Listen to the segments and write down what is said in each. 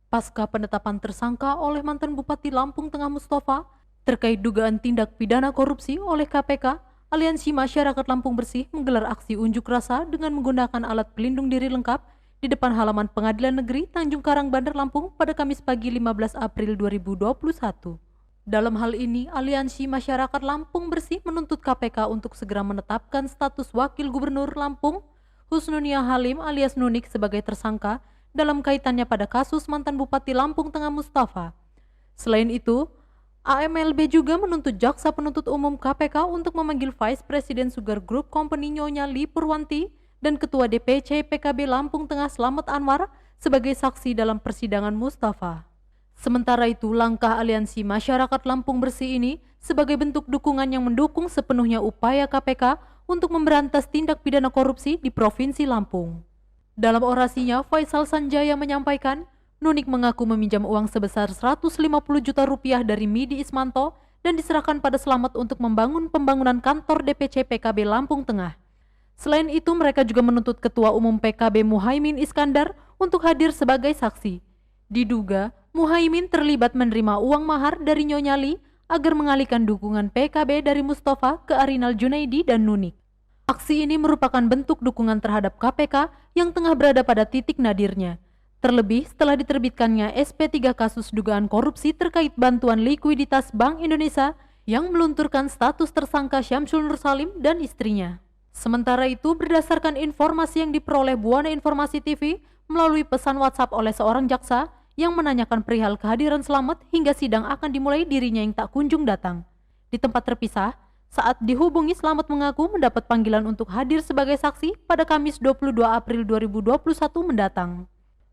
pasca penetapan tersangka oleh mantan Bupati Lampung Tengah Mustafa terkait dugaan tindak pidana korupsi oleh KPK, Aliansi Masyarakat Lampung Bersih menggelar aksi unjuk rasa dengan menggunakan alat pelindung diri lengkap di depan halaman Pengadilan Negeri Tanjung Karang, Bandar Lampung pada Kamis pagi 15 April 2021. Dalam hal ini, Aliansi Masyarakat Lampung Bersih menuntut KPK untuk segera menetapkan status Wakil Gubernur Lampung, Husnunia Halim alias Nunik sebagai tersangka dalam kaitannya pada kasus mantan Bupati Lampung Tengah Mustafa. Selain itu, AMLB juga menuntut Jaksa Penuntut Umum KPK untuk memanggil Vice President Sugar Group Company Nyonya Li Purwanti dan Ketua DPC PKB Lampung Tengah Slamet Anwar sebagai saksi dalam persidangan Mustafa. Sementara itu, langkah Aliansi Masyarakat Lampung Bersih ini sebagai bentuk dukungan yang mendukung sepenuhnya upaya KPK untuk memberantas tindak pidana korupsi di Provinsi Lampung. Dalam orasinya, Faisal Sanjaya menyampaikan, Nunik mengaku meminjam uang sebesar 150 juta rupiah dari Midi Ismanto dan diserahkan pada Slamet untuk membangun pembangunan kantor DPC PKB Lampung Tengah. Selain itu, mereka juga menuntut Ketua Umum PKB Muhaimin Iskandar untuk hadir sebagai saksi. Diduga, Muhaimin terlibat menerima uang mahar dari Nyonya Li agar mengalihkan dukungan PKB dari Mustafa ke Arinal Junaidi dan Nunik. Aksi ini merupakan bentuk dukungan terhadap KPK yang tengah berada pada titik nadirnya. Terlebih setelah diterbitkannya SP3 kasus dugaan korupsi terkait bantuan likuiditas Bank Indonesia yang melunturkan status tersangka Syamsul Nur Salim dan istrinya. Sementara itu, berdasarkan informasi yang diperoleh Buana Informasi TV melalui pesan WhatsApp oleh seorang jaksa yang menanyakan perihal kehadiran Slamet hingga sidang akan dimulai, dirinya yang tak kunjung datang. Di tempat terpisah, saat dihubungi, Slamet mengaku mendapat panggilan untuk hadir sebagai saksi pada Kamis 22 April 2021 mendatang.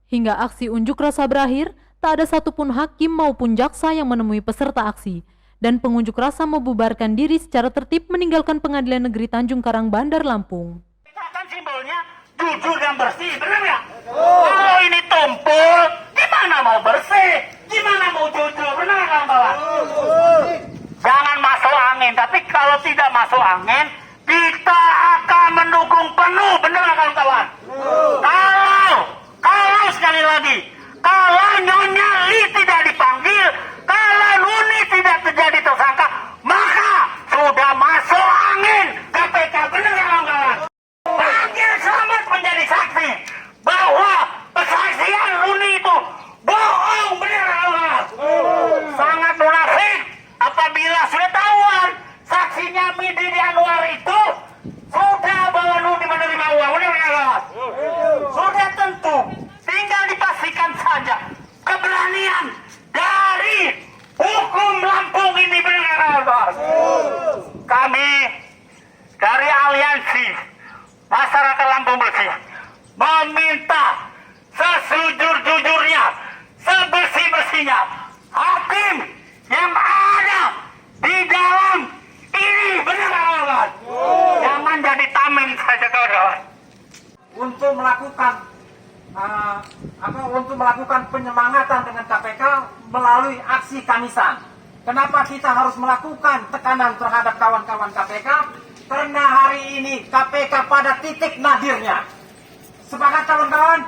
Hingga aksi unjuk rasa berakhir, tak ada satupun hakim maupun jaksa yang menemui peserta aksi, dan pengunjuk rasa membubarkan diri secara tertib meninggalkan Pengadilan Negeri Tanjung Karang, Bandar Lampung. Kan simbolnya jujur dan bersih, benar nggak? Kalau ini tumpul, gimana mau bersih? Gimana mau jujur? Benar nggak, kawan? Jangan masuk angin, tapi kalau tidak masuk angin, kita akan mendukung penuh, benar nggak, kawan? Kalau sekali lagi, kalau Nyonya Li tidak dipanggil, kalau Nuni tidak terjadi tersangka, maka sudah masuk angin KPK, benar nggak, kawan? Panggil Slamet menjadi saksi bahwa kesaksian Nuni itu bohong, benar nggak, kawan? Sangat munafik apabila sudah tahuan saksinya Midi Anwar itu sudah bahwa Nuni menerima uang, benar nggak, kawan? Sudah tentu, tinggal dipastikan saja keberanian dari hukum Lampung ini, benar nggak, kawan? Kami dari Aliansi Masyarakat Lampung Bersih meminta sesujur-jujurnya, sebersih-bersihnya hakim yang ada di dalam ini, benar nggak, kawan? Jangan jadi tameng saja, kawan. Untuk melakukan penyemangatan dengan KPK melalui aksi Kamisan. Kenapa kita harus melakukan tekanan terhadap kawan-kawan KPK? Karena hari ini KPK pada titik nadirnya. Sepakat, kawan-kawan?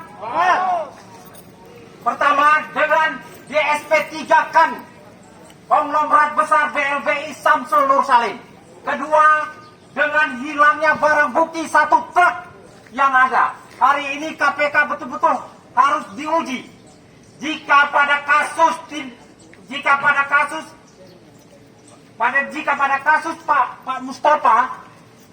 Pertama, dengan di SP3-kan konglomerat besar BLBI Syamsul Nur Salim. Kedua, dengan hilangnya barang bukti 1 truk yang ada. Hari ini KPK betul-betul harus diuji. Jika pada kasus Pak Mustafa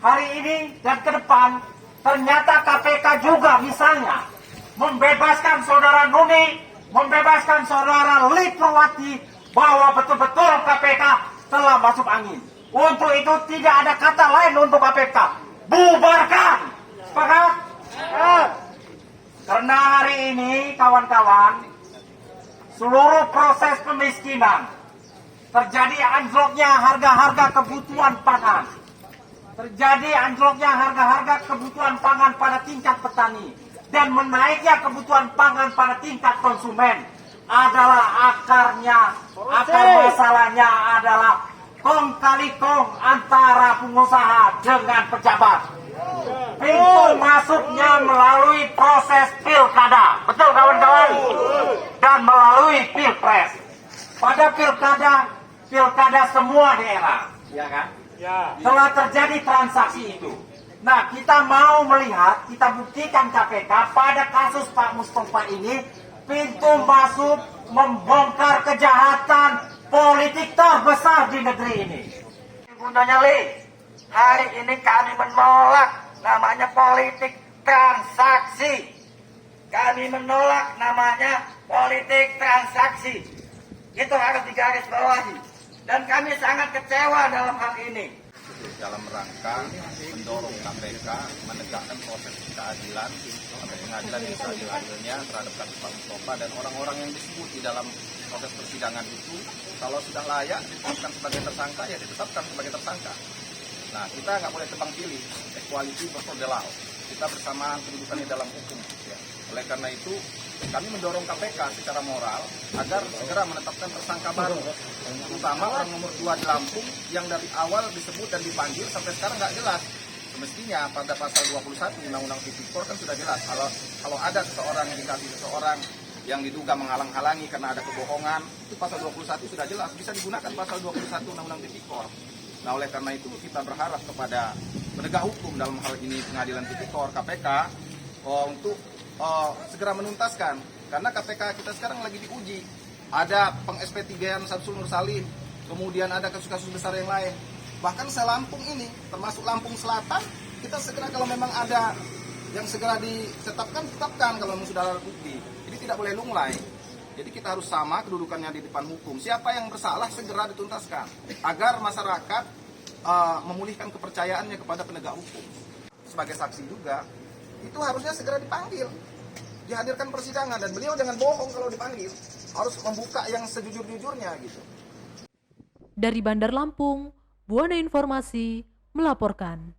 hari ini dan ke depan ternyata KPK juga misalnya membebaskan saudara Nuni, membebaskan saudara Li Purwanti, bahwa betul-betul KPK telah masuk angin. Untuk itu tidak ada kata lain untuk KPK, bubarkan. Sepakat? Karena hari ini kawan-kawan, seluruh proses kemiskinan, terjadi anjloknya harga-harga kebutuhan pangan, terjadi anjloknya harga-harga kebutuhan pangan pada tingkat petani, dan menaiknya kebutuhan pangan pada tingkat konsumen adalah akar masalahnya adalah kong kali kong antara pengusaha dengan pejabat. Pintu masuknya melalui proses pilkada, betul kawan-kawan? Dan melalui pilpres. Pada pilkada semua daerah, ya kan? Telah terjadi transaksi itu. Nah, kita mau melihat, kita buktikan KPK pada kasus Pak Mustafa ini, pintu masuk membongkar kejahatan politik terbesar di negeri ini. Gunanya hari ini kami menolak namanya politik transaksi. Kami menolak namanya politik transaksi. Itu harus digarisbawahi. Dan kami sangat kecewa dalam hal ini. Dalam rangka mendorong KPK menegakkan proses keadilan sampai pengadilan yang seadil-adilnya terhadap kasus Pak Mustafa dan orang-orang yang disebut di dalam proses persidangan itu, kalau sudah layak ditetapkan sebagai tersangka, ya ditetapkan sebagai tersangka. Nah, kita nggak boleh tebang pilih, equality before the law. Kita bersamaan kedudukannya dalam hukum. Ya. Oleh karena itu, kami mendorong KPK secara moral agar segera menetapkan tersangka baru, terutama orang nomor 2 di Lampung yang dari awal disebut dan dipanggil sampai sekarang nggak jelas. Semestinya pada pasal 21 Undang-Undang Tipikor kan sudah jelas kalau ada seseorang yang dikasih seseorang yang diduga menghalang-halangi karena ada kebohongan, itu pasal 21 sudah jelas, bisa digunakan pasal 21 Undang-Undang Tipikor. Nah, oleh karena itu kita berharap kepada penegak hukum, dalam hal ini Pengadilan Tipikor, KPK, untuk segera menuntaskan, karena KPK kita sekarang lagi diuji. Ada peng-SP3-an Samsul Nur Salim, kemudian ada kasus-kasus besar yang lain. Bahkan se-Lampung ini, termasuk Lampung Selatan, kita segera kalau memang ada yang segera ditetapkan, tetapkan kalau memang sudah ada bukti. Jadi tidak boleh lunglai. Jadi kita harus sama kedudukannya di depan hukum. Siapa yang bersalah segera dituntaskan, agar masyarakat memulihkan kepercayaannya kepada penegak hukum. Sebagai saksi juga, itu harusnya segera dipanggil, dihadirkan persidangan, dan beliau jangan bohong kalau dipanggil, harus membuka yang sejujur-jujurnya gitu. Dari Bandar Lampung, Buana Informasi melaporkan.